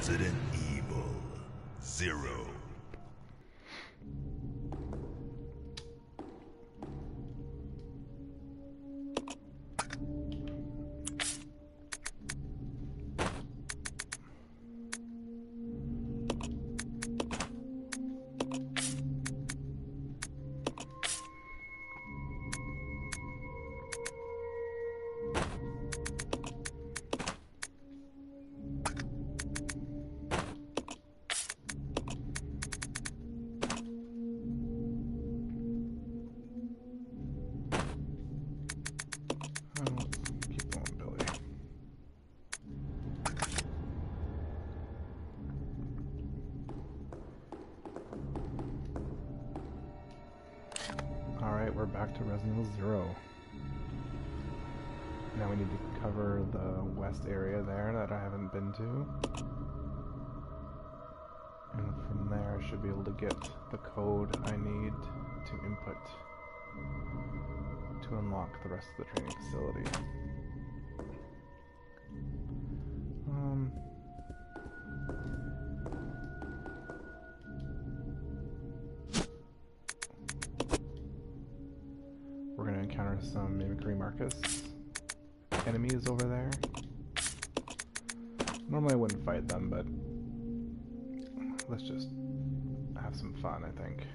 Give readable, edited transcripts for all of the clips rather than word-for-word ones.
Resident Evil 0. Keep going, Billy. Alright, we're back to Resident Evil 0. Now we need to cover the west area there that I haven't been to. And from there I should be able to get the code I need to input to unlock the rest of the training facility. We're going to encounter some mimicry Marcus enemies over there. Normally I wouldn't fight them, but let's just have some fun, I think.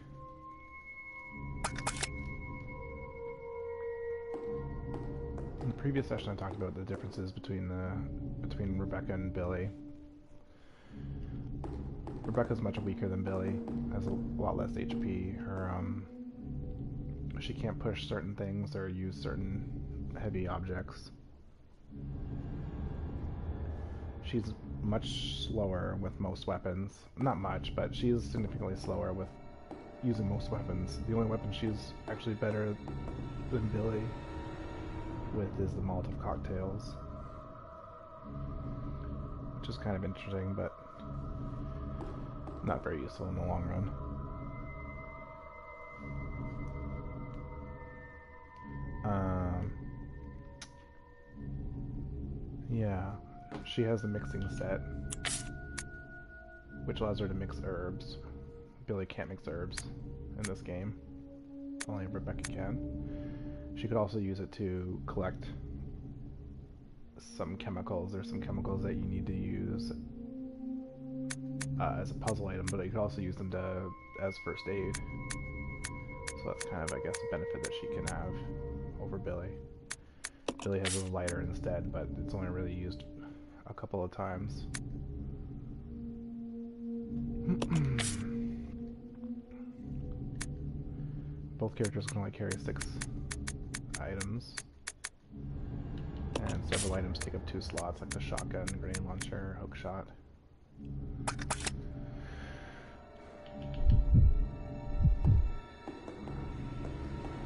In the previous session I talked about the differences between Rebecca and Billy. Rebecca's much weaker than Billy, has a lot less HP. She can't push certain things or use certain heavy objects. She's much slower with most weapons. Not much, but she is significantly slower with using most weapons. The only weapon she's actually better than Billy with is the Molotov cocktails, which is kind of interesting, but not very useful in the long run. Yeah, she has the mixing set, which allows her to mix herbs. Billy can't mix herbs in this game. Only Rebecca can. She could also use it to collect some chemicals. There's some chemicals that you need to use as a puzzle item, but you could also use them as first aid. So that's kind of, I guess, a benefit that she can have over Billy. Billy has a lighter instead, but it's only really used a couple of times. Both characters can only carry 6 items, and several items take up 2 slots, like the shotgun, grenade launcher, hook shot.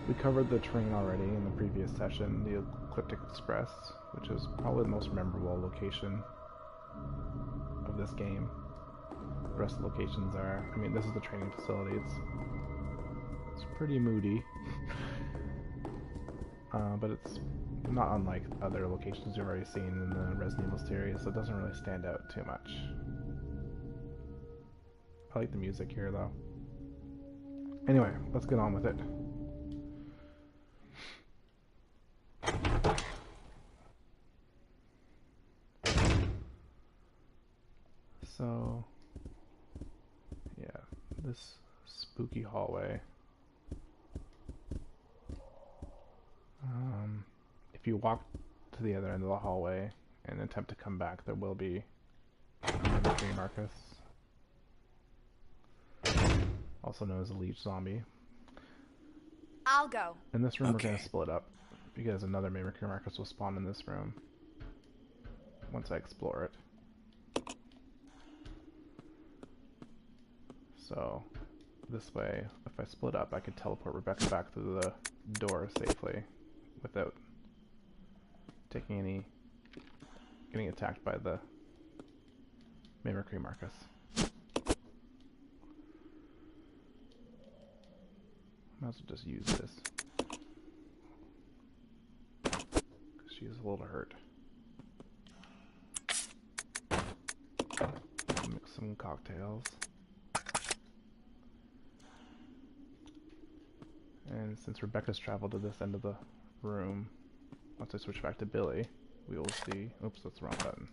We covered the train already in the previous session, the Ecliptic Express, which is probably the most memorable location of this game. The rest of the locations are, I mean, this is the training facility, it's pretty moody, but it's not unlike other locations you've already seen in the Resident Evil series, so it doesn't really stand out too much. I like the music here, though. Anyway, let's get on with it. So, yeah, this spooky hallway. If you walk to the other end of the hallway and attempt to come back, there will be a Marcus, also known as a leech zombie. I'll go. In this room, we're going to split up because another Mimicry Marcus will spawn in this room once I explore it. So this way, if I split up, I can teleport Rebecca back to the door safely without getting attacked by the Mimicry Marcus. Might as well just use this, because she's a little hurt. some cocktails. And since Rebecca's traveled to this end of the room, once I switch back to Billy, we will see... Oops, that's the wrong button.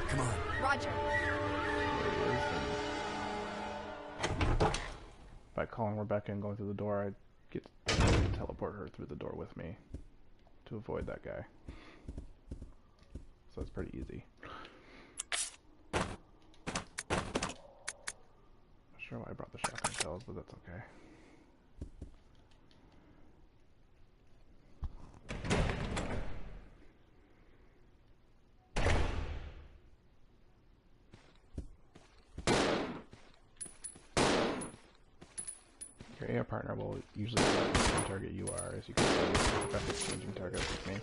Come on. Roger. There he is. And by calling Rebecca and going through the door, I get to teleport her through the door with me to avoid that guy. So it's pretty easy. Not sure why I brought the shotgun shells, but that's okay. Your AR partner will usually select the same target you are, as you can see, the best exchanging targets with me.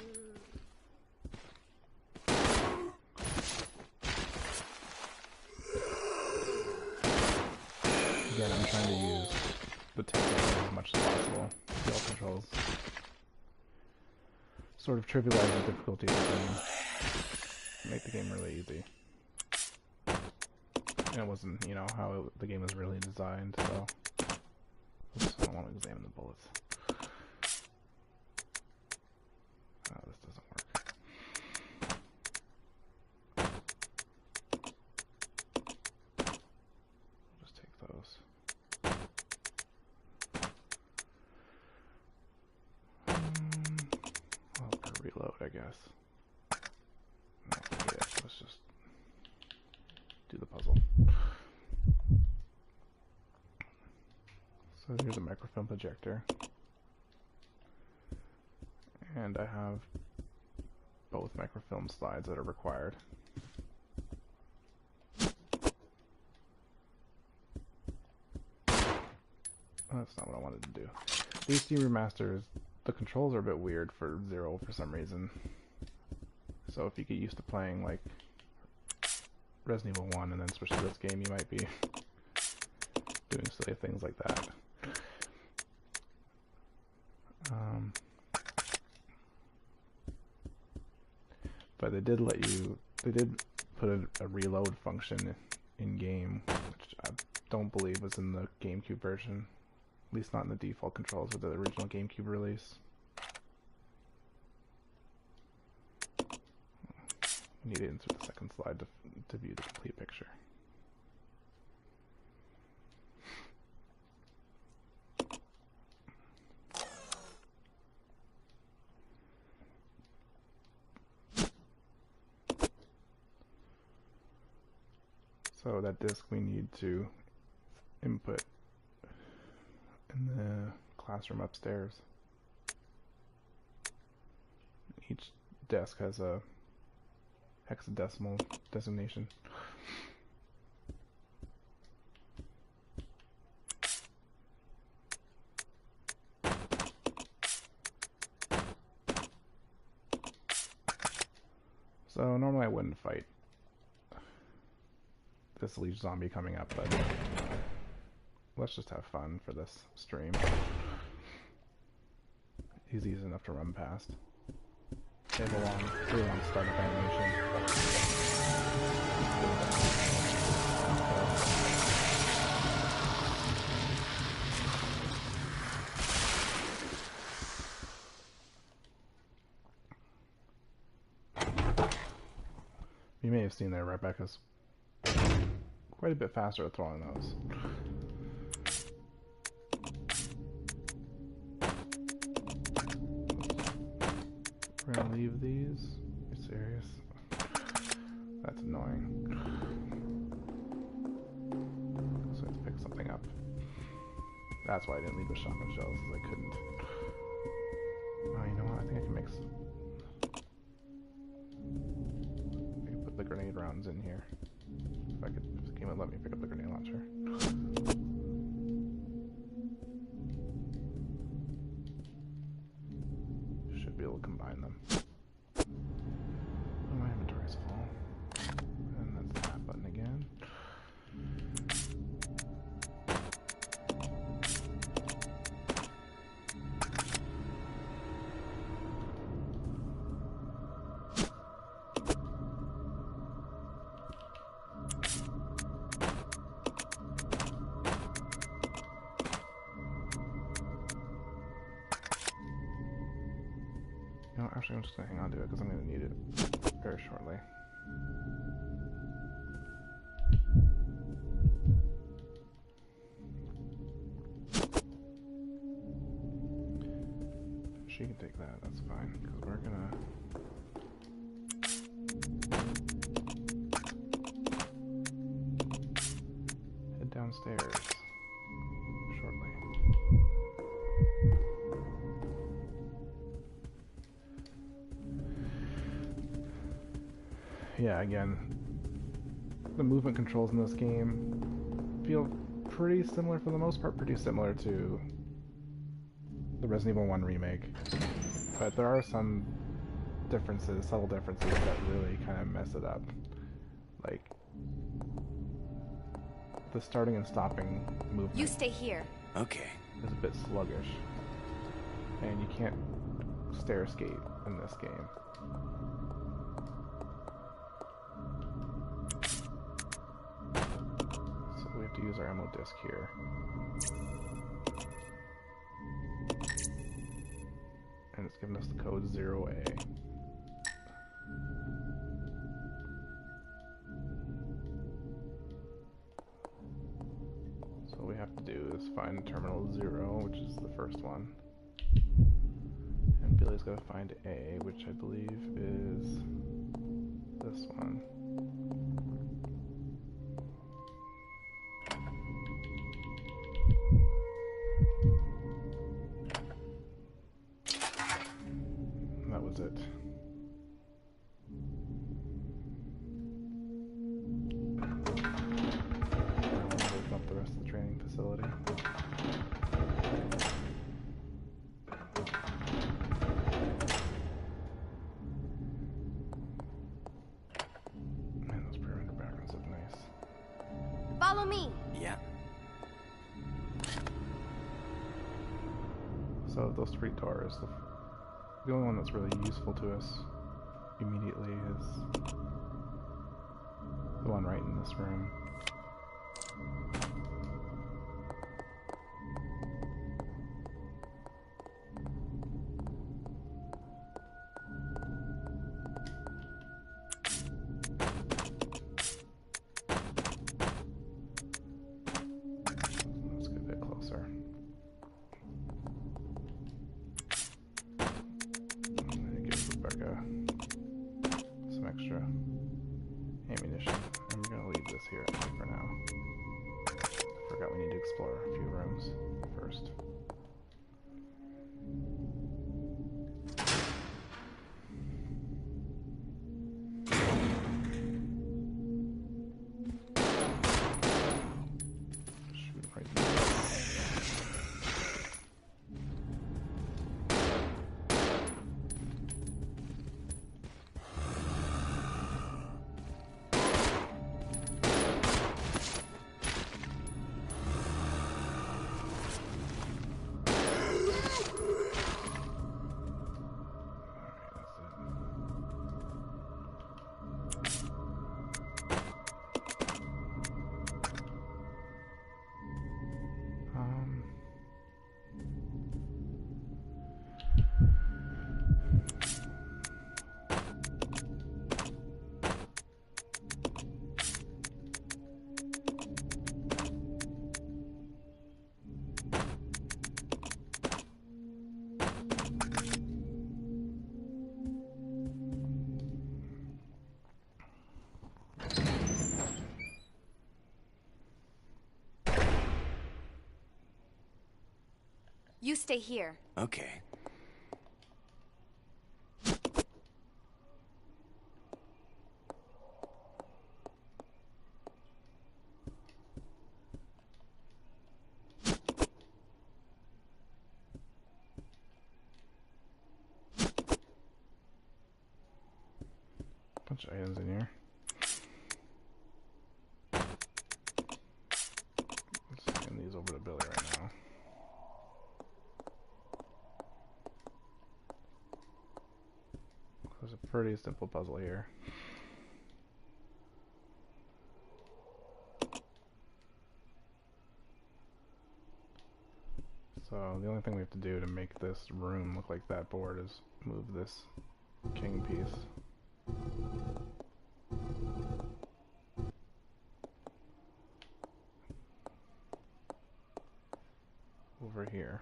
Again, I'm trying to use the tempo as much as possible. Skill controls sort of trivialize the difficulty of the game, make the game really easy. And it wasn't, you know, how the game was really designed, so... Oops, I don't want to examine the bullets. Oh, this doesn't work. I'll just take those. Well, for reload, I guess. No, forget it. Let's just do the puzzle. So here's a microfilm projector, and I have both microfilm slides that are required. That's not what I wanted to do. The HD remasters, the controls are a bit weird for Zero for some reason. So if you get used to playing like Resident Evil 1 and then switch to this game, you might be doing silly things like that. But they did put a reload function in game, which I don't believe was in the GameCube version, at least not in the default controls of the original GameCube release. We need to insert the second slide to view the complete picture. So that disk we need to input in the classroom upstairs. Each desk has a hexadecimal designation. So normally I wouldn't fight this leech zombie coming up, but let's just have fun for this stream. He's easy enough to run past. They have a really long startup animation. You may have seen there, Rebecca's quite a bit faster at throwing those. We're gonna leave these. Are you serious? That's annoying. So I have to pick something up. That's why I didn't leave the shotgun shells, because I couldn't. Oh, you know what? I think I can mix. I can put the grenade rounds in here. If the game would let me pick up the grenade launcher. Should be able to combine them. Oh, my inventory's full. And that's that button again. I'm just gonna hang on to it because I'm gonna need it very shortly. She can take that, that's fine, because we're gonna... head downstairs shortly. Yeah, again, the movement controls in this game feel pretty similar, for the most part, pretty similar to the Resident Evil 1 remake. But there are some differences, subtle differences, that really kind of mess it up. Like, the starting and stopping movement. You stay here. Okay. Is a bit sluggish. And you can't stair skate in this game. So we have to use our ammo disc here. And it's giving us the code 0A. So what we have to do is find terminal 0, which is the first one. And Billy's got to find A, which I believe is this one. That was it. Open up the rest of the training facility. Man, those pre-rendered backgrounds look nice. Follow me. Yeah. So those 3 doors, the only one that's really useful to us immediately is the one right in this room. Let's get a bit closer. Some extra ammunition, and we're gonna leave this here for now. I forgot we need to explore a few rooms first. Shoot right there. You stay here. Okay. Bunch of items in here. Let's hand these over to Billy right now. There's a pretty simple puzzle here. So the only thing we have to do to make this room look like that board is move this king piece. Over here.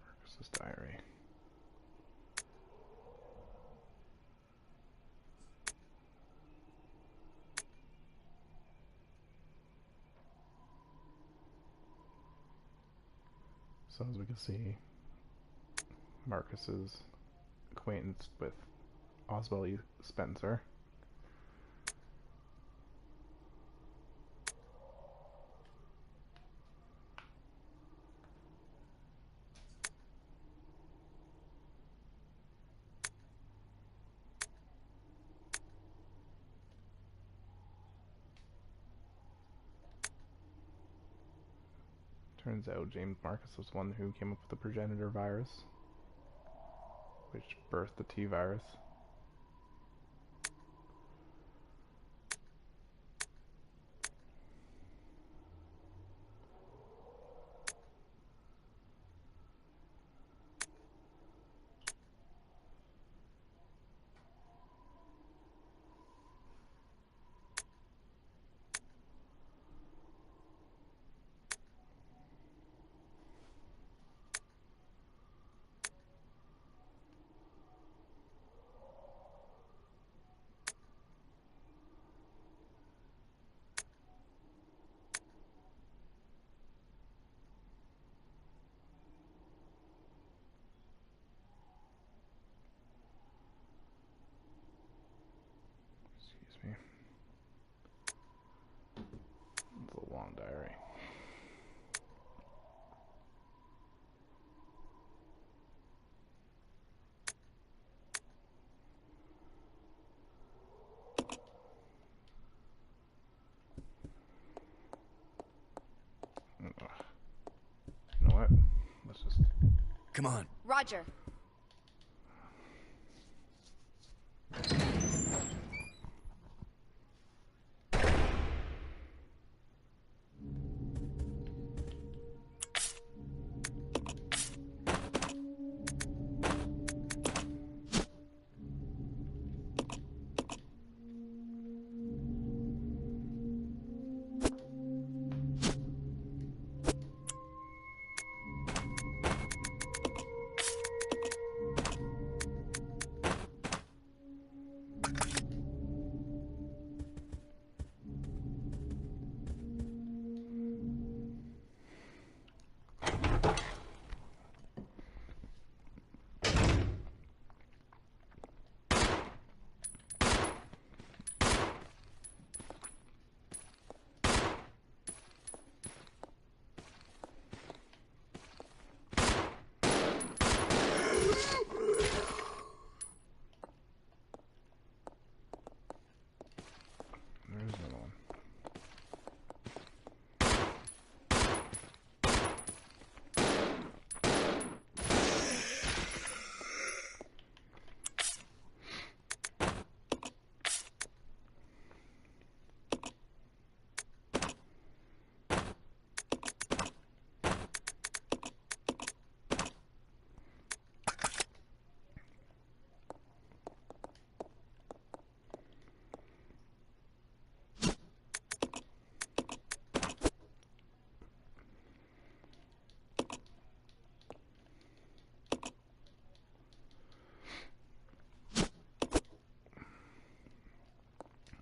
Marcus's diary. So as we can see, Marcus's acquaintance with Oswald E. Spencer. Turns out James Marcus was one who came up with the progenitor virus, which birthed the T virus. Excuse me. It's a long diary. Ugh. You know what? Let's just... Come on. Roger. There's another one.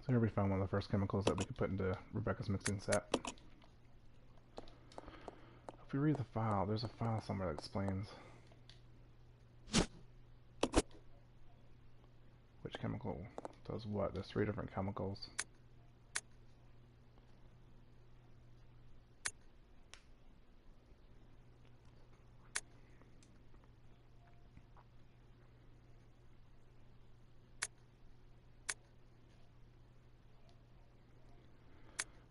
So here we found one of the first chemicals that we could put into Rebecca's mixing set. If we read the file, there's a file somewhere that explains which chemical does what. There's 3 different chemicals.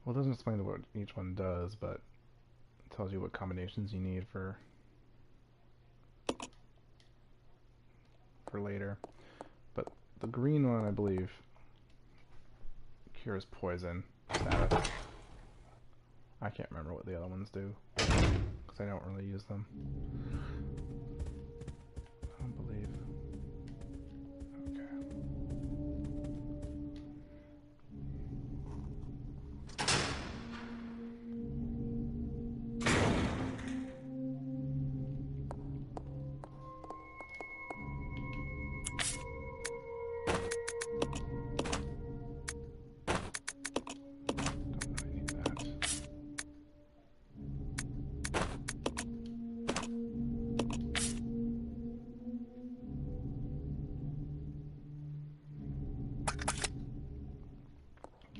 Well, it doesn't explain what each one does, but it tells you what combinations you need for later. But the green one, I believe, cures poison status. I can't remember what the other ones do, because I don't really use them. I don't believe. Okay.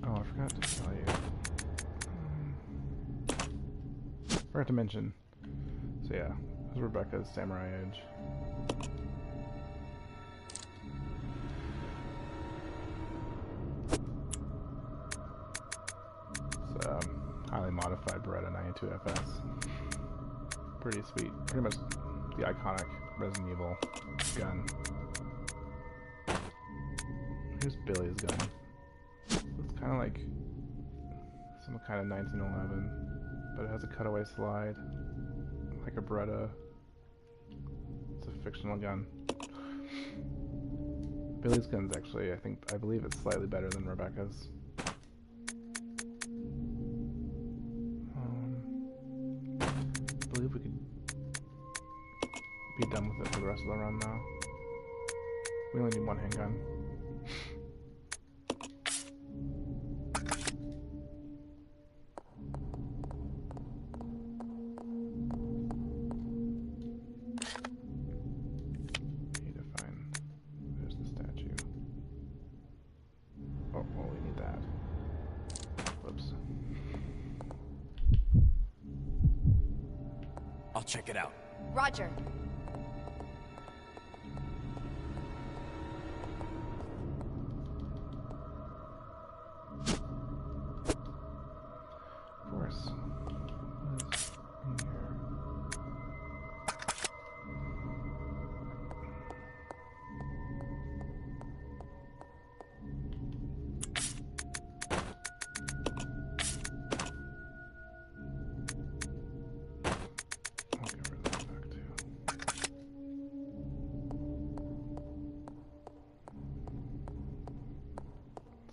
Oh, I forgot to tell you. Forgot to mention. So yeah, this is Rebecca's Samurai Edge. It's highly modified Beretta 92FS. Pretty sweet. Pretty much the iconic Resident Evil gun. Here's Billy's gun. It's kind of like some kind of 1911, but it has a cutaway slide, like a Beretta. It's a fictional gun. Billy's gun's actually, I believe it's slightly better than Rebecca's. I believe we could be done with it for the rest of the run now. We only need one handgun. Check it out. Roger. Of course. What is in here?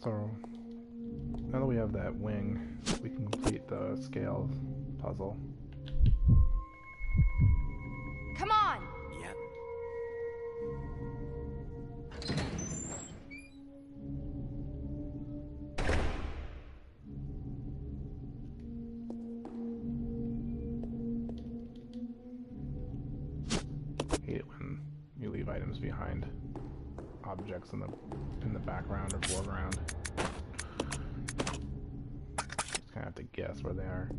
So, now that we have that wing, we can complete the scales puzzle. Come on! Yep. I hate it when you leave items behind objects in the background or foreground. Just kind of have to guess where they are.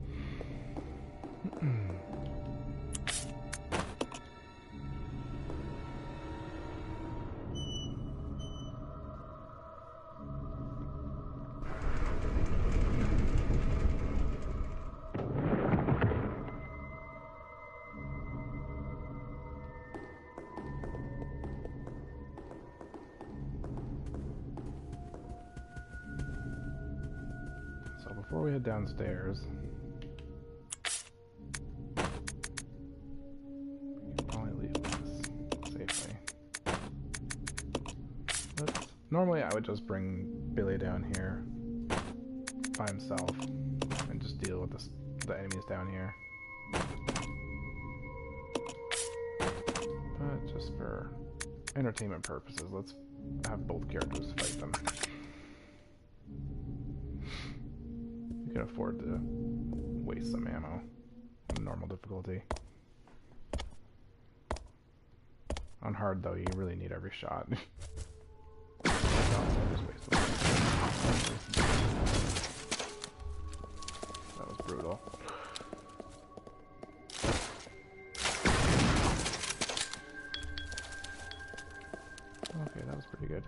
Before we head downstairs, we can probably leave this safely. Normally I would just bring Billy down here by himself and just deal with the enemies down here. But just for entertainment purposes, let's have both characters fight them. You can afford to waste some ammo on normal difficulty. On hard though, you really need every shot. That was brutal. Okay, that was pretty good.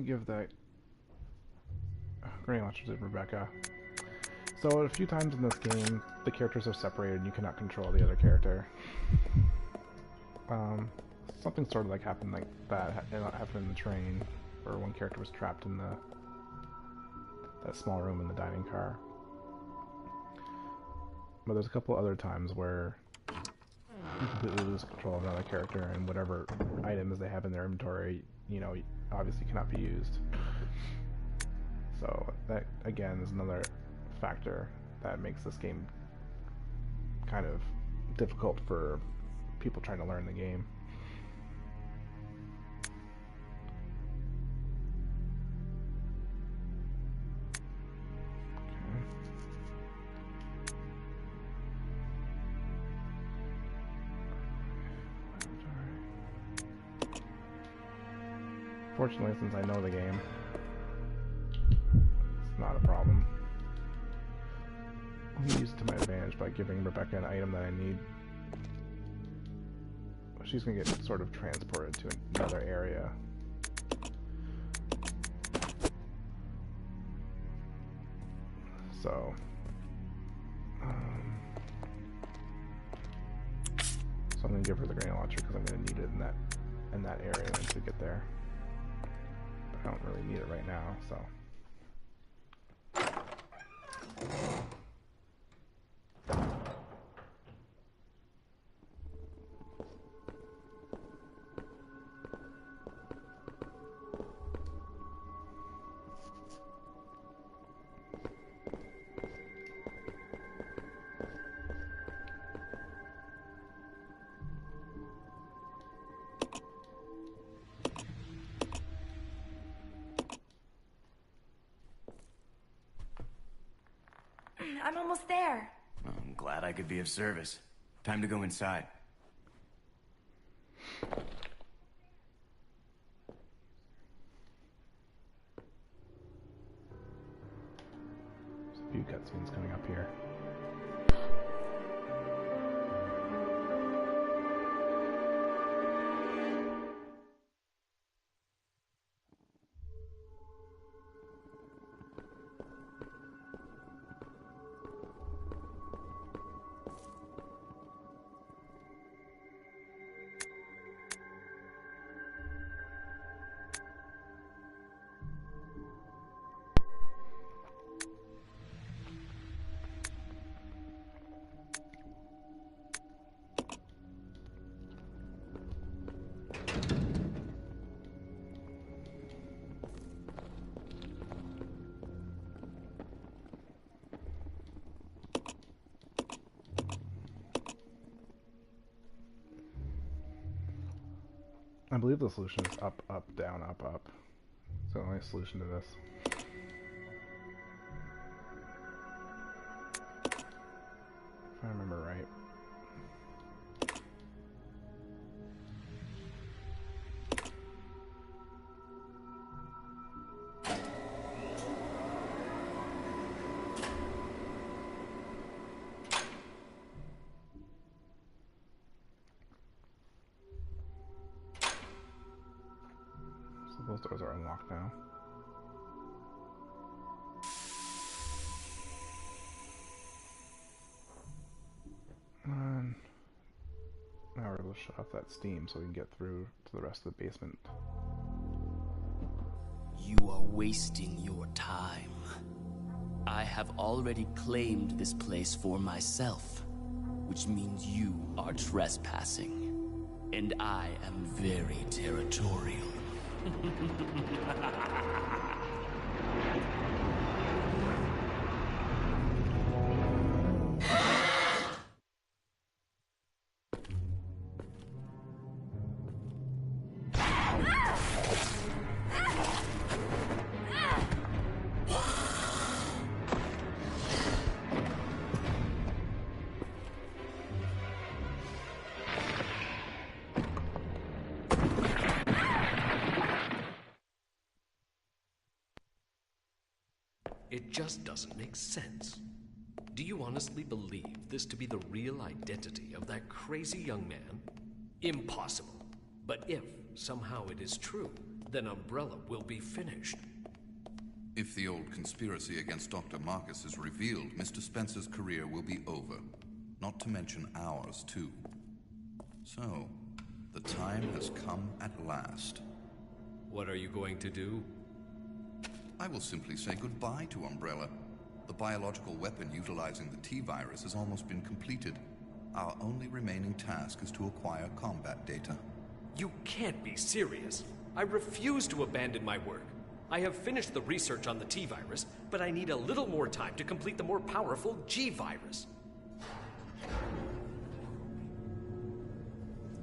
give that grenade launcher to Rebecca. So a few times in this game, the characters are separated and you cannot control the other character. Something sort of like happened like that happened in the train, where one character was trapped in that small room in the dining car. But there's a couple other times where you completely lose control of another character, and whatever items they have in their inventory, you know, obviously cannot be used. So that again is another factor that makes this game kind of difficult for people trying to learn the game. Fortunately, since I know the game, it's not a problem. I'll use it to my advantage by giving Rebecca an item that I need. She's going to get sort of transported to another area. So, I'm going to give her the grenade launcher because I'm going to need it in that area once we get there. I don't really need it right now, so. I'm almost there. Well, I'm glad I could be of service. Time to go inside. There's a few cutscenes coming up here. I believe the solution is up, up, down, up, up. It's the only solution to this. If I remember right. Those doors are unlocked now. And now we're able to shut off that steam so we can get through to the rest of the basement. You are wasting your time. I have already claimed this place for myself, which means you are trespassing. And I am very territorial. It just doesn't make sense. Do you honestly believe this to be the real identity of that crazy young man? Impossible. But if somehow it is true, then Umbrella will be finished. If the old conspiracy against Dr. Marcus is revealed, Mr. Spencer's career will be over. Not to mention ours, too. So, the time has come at last. What are you going to do? I will simply say goodbye to Umbrella. The biological weapon utilizing the T-virus has almost been completed. Our only remaining task is to acquire combat data. You can't be serious. I refuse to abandon my work. I have finished the research on the T-virus, but I need a little more time to complete the more powerful G-virus.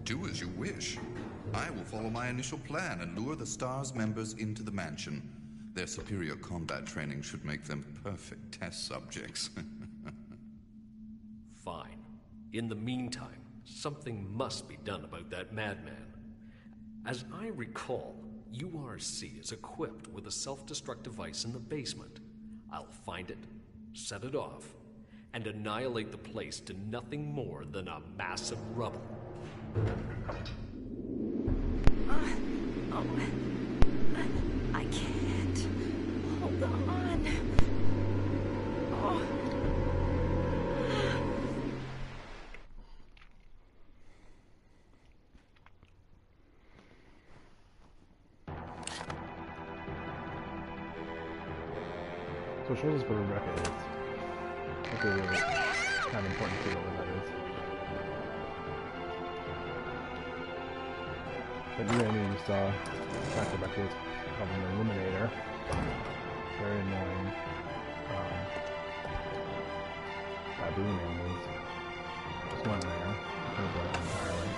Do as you wish. I will follow my initial plan and lure the STARS members into the mansion. Their superior combat training should make them perfect test subjects. Fine. In the meantime, something must be done about that madman. As I recall, URC is equipped with a self-destruct device in the basement. I'll find it, set it off, and annihilate the place to nothing more than a mass of rubble. I can't. Hold on. Oh. So it shows us where Rebecca is. That's really kind of important to know where that is. But yeah, I mean, you saw that Rebecca was called an Illuminator. Very annoying. Baboon animals. Just one there. Couldn't go entirely.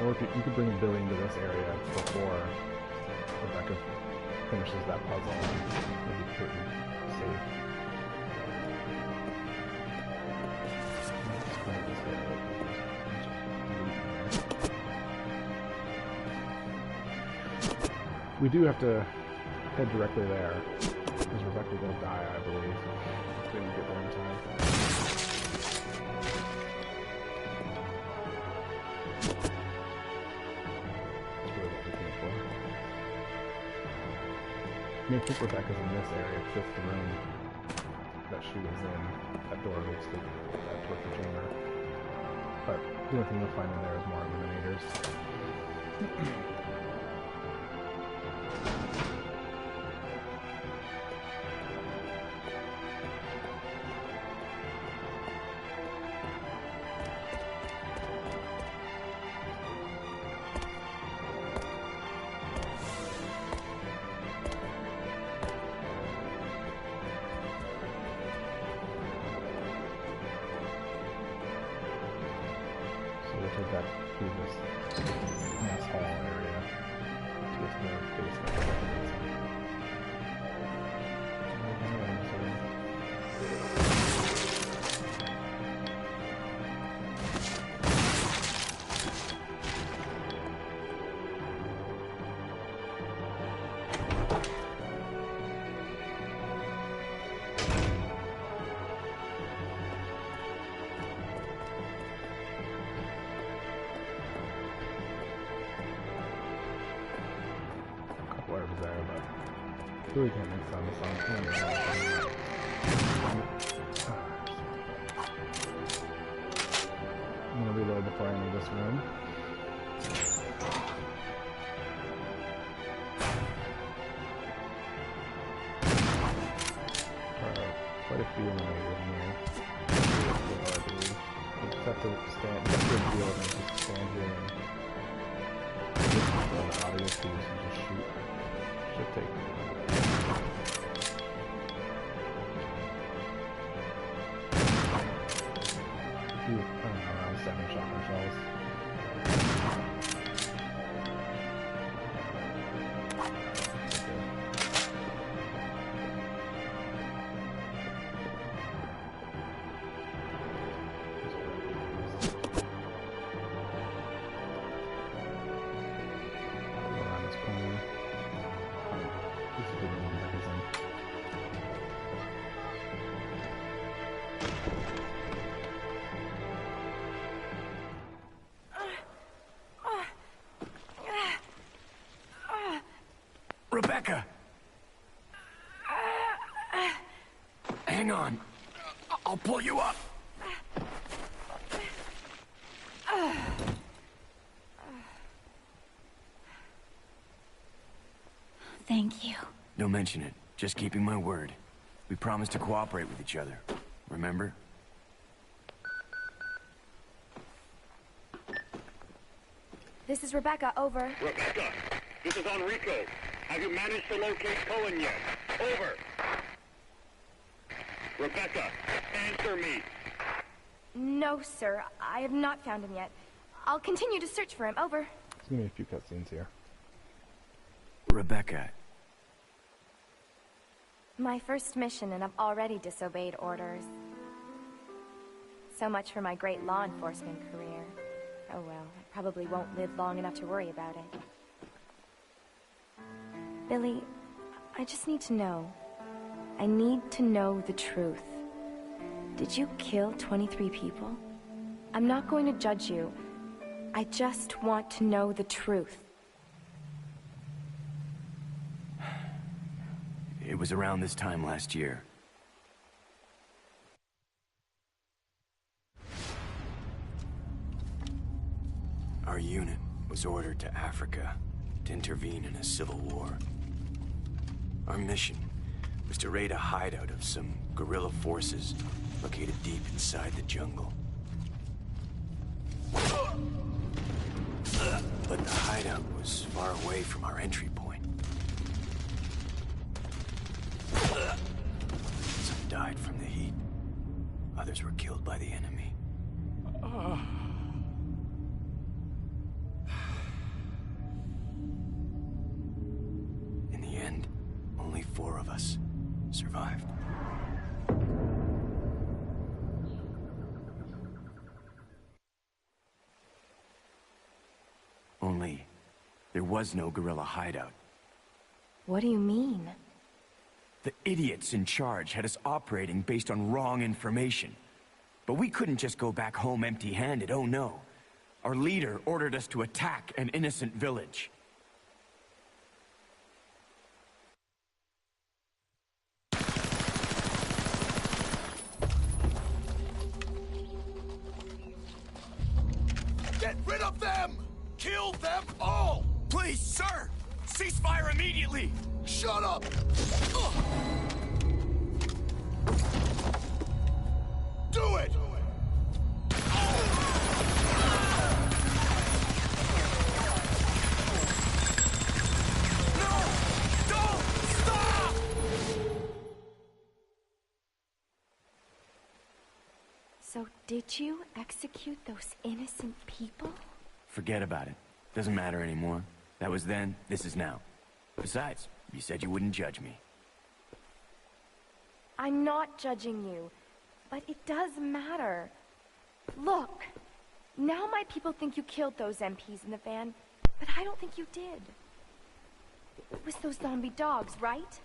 Or if you could bring Billy into this area before Rebecca finishes that puzzle, it'd be pretty safe. We do have to head directly there, because Rebecca will die, I believe, if we don't get there in time. I mean, I think Rebecca's in this area, because it's the room that she was in. That door leads to that torture chamber. But the only thing you'll find in there is more Illuminators. We'll take that through this mess hall area to get to the basement. There, but really can't make sound of song. I'm gonna reload before I enter this room. Quite a few Illuminators in here. I believe. You just have to stand, just to deal with them, just stand here and listen to the audio cues and just shoot. Should take. I don't know, around 7 shotgun shells. Around this corner. Rebecca! Hang on. I'll pull you up. Thank you. Don't mention it. Just keeping my word. We promised to cooperate with each other. Remember? This is Rebecca, over. Rebecca, this is Enrico. Have you managed to locate Cohen yet? Over. Rebecca, answer me. No, sir. I have not found him yet. I'll continue to search for him, over. There's gonna be a few cutscenes here. Rebecca. My first mission, and I've already disobeyed orders. So much for my great law enforcement career. Oh well, I probably won't live long enough to worry about it. Billy, I just need to know. I need to know the truth. Did you kill 23 people? I'm not going to judge you. I just want to know the truth. It was around this time last year. Our unit was ordered to Africa to intervene in a civil war. Our mission was to raid a hideout of some guerrilla forces located deep inside the jungle. But the hideout was far away from our entry point. Some died from the heat. Others were killed by the enemy. In the end, only 4 of us survived. Only, there was no guerrilla hideout. What do you mean? The idiots in charge had us operating based on wrong information. But we couldn't just go back home empty-handed, oh no. Our leader ordered us to attack an innocent village. Get rid of them! Kill them all! Please, sir! Ceasefire immediately! Shut up! Do it! No! Don't! Stop! So did you execute those innocent people? Forget about it. Doesn't matter anymore. That was then, this is now. Besides, you said you wouldn't judge me. I'm not judging you, but it does matter. Look, now my people think you killed those MPs in the van, but I don't think you did. It was those zombie dogs, right?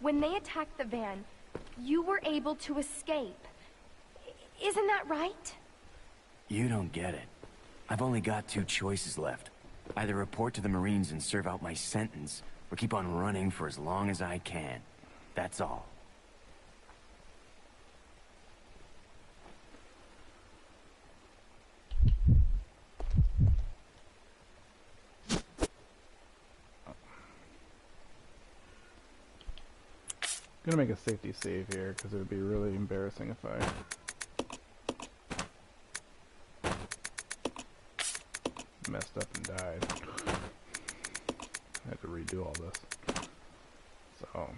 When they attacked the van, you were able to escape. Isn't that right? You don't get it. I've only got 2 choices left. Either report to the Marines and serve out my sentence, or keep on running for as long as I can. That's all. I'm gonna make a safety save here because it would be really embarrassing if I messed up and died. I had to redo all this. So